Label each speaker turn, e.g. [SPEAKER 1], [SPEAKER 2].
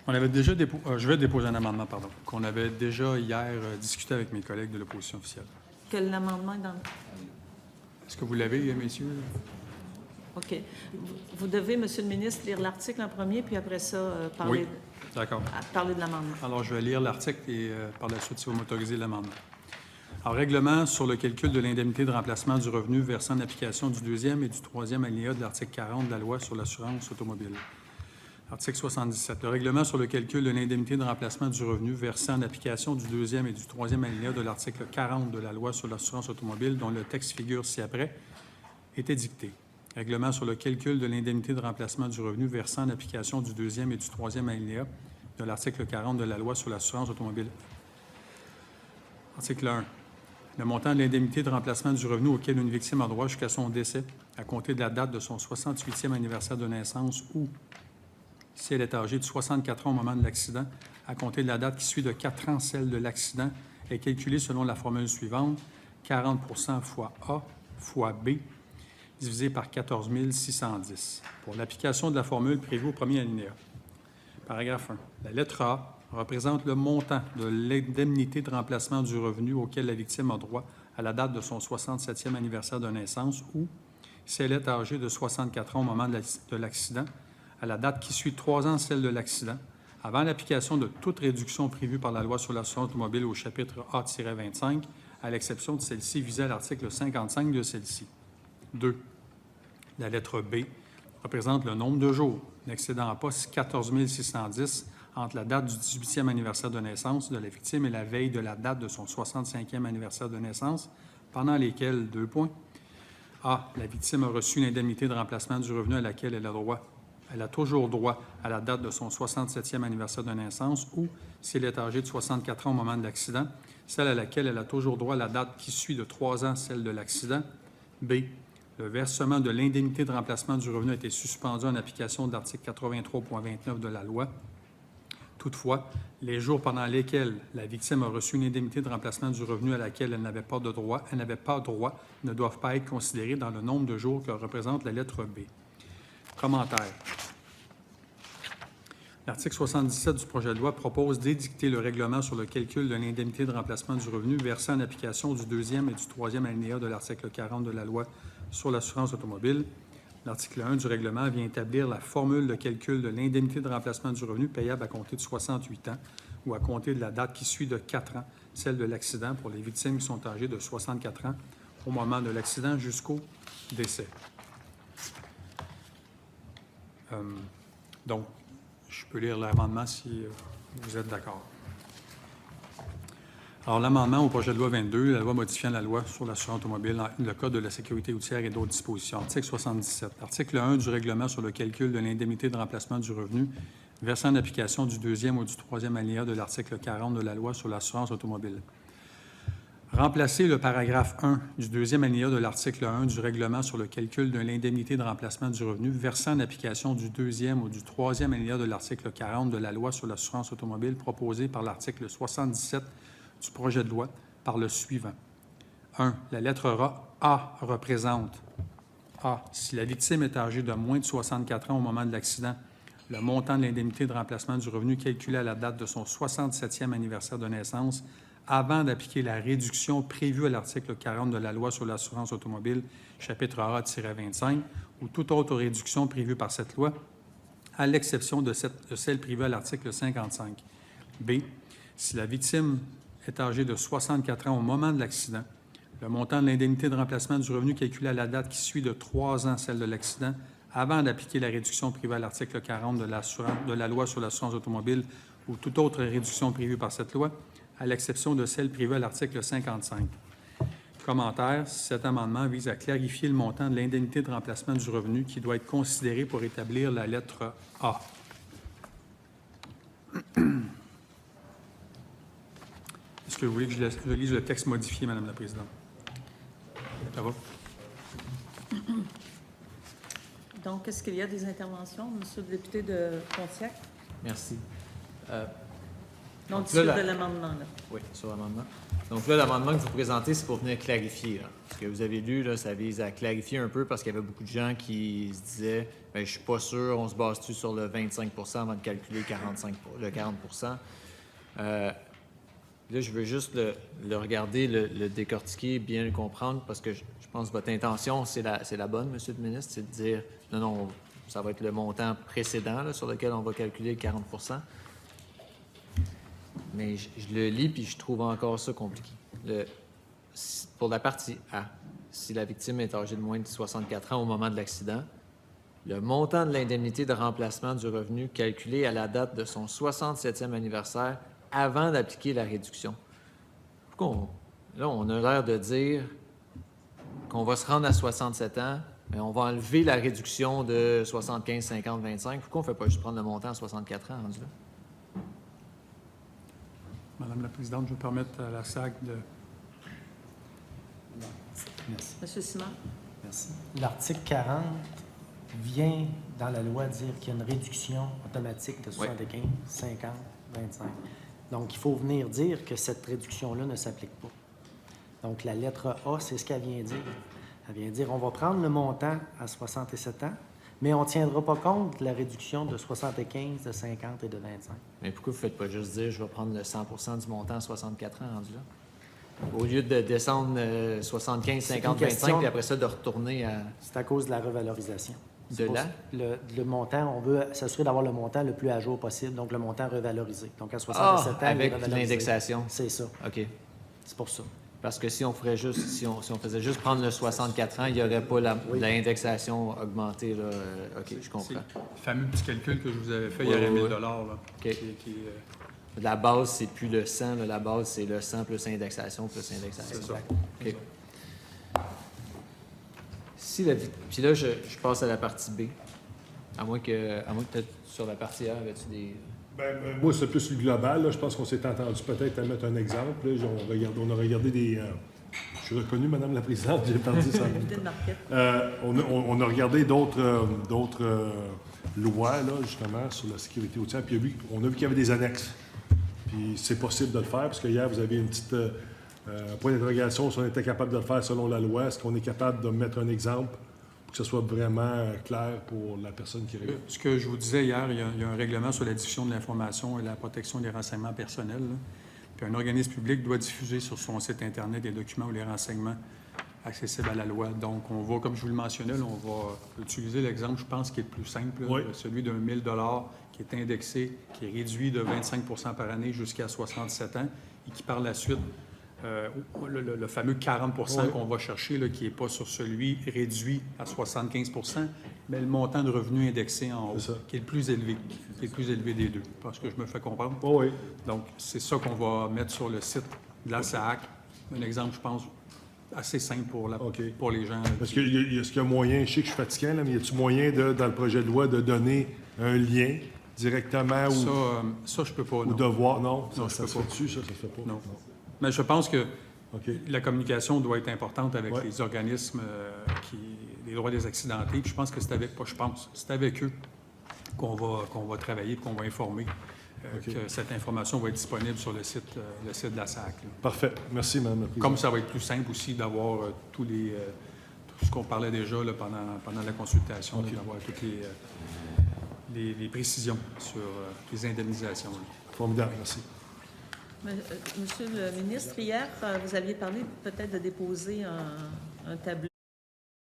[SPEAKER 1] On avait déjà je vais déposer un amendement, pardon, qu'on avait déjà hier discuté avec mes collègues de l'opposition officielle.
[SPEAKER 2] Quel amendement est dans le...
[SPEAKER 1] Est-ce que vous l'avez, messieurs?
[SPEAKER 2] OK. Vous devez, Monsieur le ministre, lire l'article en premier, puis après ça, parler,
[SPEAKER 1] Oui, d'accord.
[SPEAKER 2] parler de l'amendement.
[SPEAKER 1] Alors, je vais lire l'article et par la suite, si vous m'autorisez l'amendement. Alors, règlement sur le calcul de l'indemnité de remplacement du revenu versant en application du deuxième et du troisième alinéa de l'article 40 de la loi sur l'assurance automobile. Article 77. Le règlement sur le calcul de l'indemnité de remplacement du revenu versant en application du deuxième et du troisième alinéa de l'article 40 de la loi sur l'assurance automobile, dont le texte figure ci-après, est édicté. Règlement sur le calcul de l'indemnité de remplacement du revenu versant en application du deuxième et du troisième alinéa de l'article 40 de la loi sur l'assurance automobile. Article 1. Le montant de l'indemnité de remplacement du revenu auquel une victime a droit jusqu'à son décès, à compter de la date de son 68e anniversaire de naissance ou, si elle est âgée de 64 ans au moment de l'accident, à compter de la date qui suit de 4 ans celle de l'accident, est calculée selon la formule suivante, 40 fois A fois B, divisé par 14 610. Pour l'application de la formule prévue au premier alinéa. Paragraphe 1. La lettre A représente le montant de l'indemnité de remplacement du revenu auquel la victime a droit à la date de son 67e anniversaire de naissance ou, si elle est âgée de 64 ans au moment de l'accident, à la date qui suit 3 ans celle de l'accident, avant l'application de toute réduction prévue par la loi sur l'assurance automobile au chapitre A-25, à l'exception de celle-ci visée à l'article 55 de celle-ci. 2. La lettre B représente le nombre de jours n'excédant pas 14 610 entre la date du 18e anniversaire de naissance de la victime et la veille de la date de son 65e anniversaire de naissance, pendant lesquels, 2 points, A. La victime a reçu une indemnité de remplacement du revenu à laquelle elle a droit. Elle a toujours droit à la date de son 67e anniversaire de naissance ou, si elle est âgée de 64 ans au moment de l'accident, celle à laquelle elle a toujours droit à la date qui suit de 3 ans celle de l'accident. B. Le versement de l'indemnité de remplacement du revenu a été suspendu en application de l'article 83.29 de la loi. Toutefois, les jours pendant lesquels la victime a reçu une indemnité de remplacement du revenu à laquelle elle n'avait pas droit, ne doivent pas être considérés dans le nombre de jours que représente la lettre B. Commentaire. L'article 77 du projet de loi propose d'édicter le règlement sur le calcul de l'indemnité de remplacement du revenu versant en application du deuxième et du troisième alinéa de l'article 40 de la loi sur l'assurance automobile. L'article 1 du règlement vient établir la formule de calcul de l'indemnité de remplacement du revenu payable à compter de 68 ans ou à compter de la date qui suit de 4 ans, celle de l'accident pour les victimes qui sont âgées de 64 ans au moment de l'accident jusqu'au décès. Donc, je peux lire l'amendement si vous êtes d'accord. Alors, l'amendement au projet de loi 22, la loi modifiant la loi sur l'assurance automobile, le Code de la sécurité routière et d'autres dispositions. Article 77. Article 1 du règlement sur le calcul de l'indemnité de remplacement du revenu versant en application du deuxième ou du troisième alinéa de l'article 40 de la loi sur l'assurance automobile. Remplacer le paragraphe 1 du deuxième alinéa de l'article 1 du règlement sur le calcul de l'indemnité de remplacement du revenu versant en application du deuxième ou du troisième alinéa de l'article 40 de la loi sur l'assurance automobile proposé par l'article 77 du projet de loi par le suivant. 1. La lettre A représente A. Si la victime est âgée de moins de 64 ans au moment de l'accident, le montant de l'indemnité de remplacement du revenu calculé à la date de son 67e anniversaire de naissance avant d'appliquer la réduction prévue à l'article 40 de la loi sur l'assurance automobile, chapitre A-25, ou toute autre réduction prévue par cette loi, à l'exception de celle prévue à l'article 55. B. Si la victime est âgée de 64 ans au moment de l'accident, le montant de l'indemnité de remplacement du revenu calculé à la date qui suit de 3 ans celle de l'accident, avant d'appliquer la réduction prévue à l'article 40 de la loi sur l'assurance automobile ou toute autre réduction prévue par cette loi, à l'exception de celle prévue à l'article 55. Commentaire. Cet amendement vise à clarifier le montant de l'indemnité de remplacement du revenu qui doit être considéré pour établir la lettre A. Est-ce que vous voulez que je lise le texte modifié, Madame la Présidente? Ça va?
[SPEAKER 2] Donc, est-ce qu'il y a des interventions, Monsieur le député de Pontiac?
[SPEAKER 3] Merci.
[SPEAKER 2] Non,
[SPEAKER 3] Donc
[SPEAKER 2] discute
[SPEAKER 3] là,
[SPEAKER 2] de l'amendement, là.
[SPEAKER 3] Oui, sur l'amendement. Donc là, l'amendement que vous présentez, c'est pour venir clarifier. Là. Ce que vous avez lu, là, ça vise à clarifier un peu parce qu'il y avait beaucoup de gens qui se disaient « Bien, je suis pas sûr, on se base-tu sur le 25 avant de calculer le 40 Là, je veux juste le regarder, le décortiquer, bien le comprendre, parce que je pense que votre intention, c'est la bonne, Monsieur le ministre, c'est de dire « Non, ça va être le montant précédent là, sur lequel on va calculer le 40 ». Mais je le lis, puis je trouve encore ça compliqué. Pour la partie A, si la victime est âgée de moins de 64 ans au moment de l'accident, le montant de l'indemnité de remplacement du revenu calculé à la date de son 67e anniversaire avant d'appliquer la réduction. Pourquoi là, on a l'air de dire qu'on va se rendre à 67 ans, mais on va enlever la réduction de 75, 50, 25. Pourquoi on ne fait pas juste prendre le montant à 64 ans rendu là?
[SPEAKER 1] Madame la Présidente, je vais permettre à la SAC de...
[SPEAKER 4] Merci.
[SPEAKER 2] Monsieur Simard?
[SPEAKER 4] Merci. L'article 40 vient dans la loi dire qu'il y a une réduction automatique de 75, 50, 25. Donc, il faut venir dire que cette réduction-là ne s'applique pas. Donc, la lettre A, c'est ce qu'elle vient dire. Elle vient dire, on va prendre le montant à 67 ans, mais on ne tiendra pas compte de la réduction de 75, de 50 et de 25.
[SPEAKER 3] Mais pourquoi vous ne faites pas juste dire, je vais prendre le 100 du montant à 64 ans rendu là? Au lieu de descendre 75, 50, 25, puis après ça, de retourner à...
[SPEAKER 4] C'est à cause de la revalorisation.
[SPEAKER 3] De là?
[SPEAKER 4] Le montant, on veut s'assurer d'avoir le montant le plus à jour possible, donc le montant revalorisé. Donc, à 67 ans,
[SPEAKER 3] avec
[SPEAKER 4] il est revalorisé.
[SPEAKER 3] l'indexation.
[SPEAKER 4] C'est ça.
[SPEAKER 3] OK.
[SPEAKER 4] C'est pour ça.
[SPEAKER 3] Parce que si on ferait juste, si on faisait juste prendre le 64 ans, il n'y aurait pas l'indexation augmentée, là. OK, je
[SPEAKER 1] C'est
[SPEAKER 3] comprends.
[SPEAKER 1] le fameux petit calcul que je vous avais fait, il
[SPEAKER 3] Oui,
[SPEAKER 1] y aurait
[SPEAKER 3] oui,
[SPEAKER 1] 1 000
[SPEAKER 3] oui.
[SPEAKER 1] là,
[SPEAKER 3] OK. La base, c'est plus le 100, là. La base, c'est le 100 plus indexation plus indexation.
[SPEAKER 1] C'est ça.
[SPEAKER 3] OK. Puis là, je passe à la partie B. À moins que peut-être sur la partie A, avais-tu des...
[SPEAKER 5] Moi, c'est plus le global. Là. Je pense qu'on s'est entendu peut-être à mettre un exemple. Là. On a regardé des... je suis reconnu, Madame la Présidente, j'ai perdu ça.
[SPEAKER 2] Unité de marquette.
[SPEAKER 5] On a regardé d'autres lois, là, justement, sur la sécurité routière. Puis on a vu qu'il y avait des annexes. Puis c'est possible de le faire, parce que hier, vous avez une petite point d'interrogation si on était capable de le faire selon la loi. Est-ce qu'on est capable de mettre un exemple pour que ce soit vraiment clair pour la personne qui regarde?
[SPEAKER 1] Ce que je vous disais hier, il y a un règlement sur la diffusion de l'information et la protection des renseignements personnels. Là. Puis un organisme public doit diffuser sur son site Internet les documents ou les renseignements accessibles à la loi. Donc, on va, comme je vous le mentionnais, là, on va utiliser l'exemple, je pense, qui est le plus simple, là,
[SPEAKER 5] Oui.
[SPEAKER 1] celui d'un 1 000 qui est indexé, qui est réduit de 25 par année jusqu'à 67 ans et qui, par la suite, le fameux 40
[SPEAKER 5] Oui.
[SPEAKER 1] qu'on va chercher, là, qui n'est pas sur celui réduit à 75 mais le montant de revenu indexé en haut,
[SPEAKER 5] C'est ça.
[SPEAKER 1] qui est le plus élevé, des deux, parce que je me fais comprendre.
[SPEAKER 5] Oh, oui.
[SPEAKER 1] Donc, c'est ça qu'on va mettre sur le site de la SAAC. Un exemple, je pense, assez simple pour les gens.
[SPEAKER 5] Est-ce qu'il y a moyen, je sais que je suis fatiguant, là, mais y a-t-il moyen, dans le projet de loi, de donner un lien directement
[SPEAKER 1] Ça, je peux pas,
[SPEAKER 5] ou
[SPEAKER 1] non.
[SPEAKER 5] de voir? Non,
[SPEAKER 1] Non,
[SPEAKER 5] ça
[SPEAKER 1] je
[SPEAKER 5] se
[SPEAKER 1] peux pas.
[SPEAKER 5] fait dessus, ça se fait pas.
[SPEAKER 1] Non. Mais je pense que
[SPEAKER 5] OK.
[SPEAKER 1] la communication doit être importante avec
[SPEAKER 5] Ouais.
[SPEAKER 1] les organismes les droits des accidentés. Puis je pense que c'est avec eux qu'on va travailler et qu'on va informer
[SPEAKER 5] OK.
[SPEAKER 1] que cette information va être disponible sur le site de la SAC. Là.
[SPEAKER 5] Parfait. Merci, Mme la Présidente.
[SPEAKER 1] Comme ça va être plus simple aussi d'avoir tout ce qu'on parlait déjà là, pendant la consultation, là,
[SPEAKER 5] OK.
[SPEAKER 1] d'avoir toutes les précisions sur les indemnisations. Là.
[SPEAKER 5] Formidable, merci.
[SPEAKER 2] Monsieur le ministre, hier, vous aviez parlé peut-être de déposer un tableau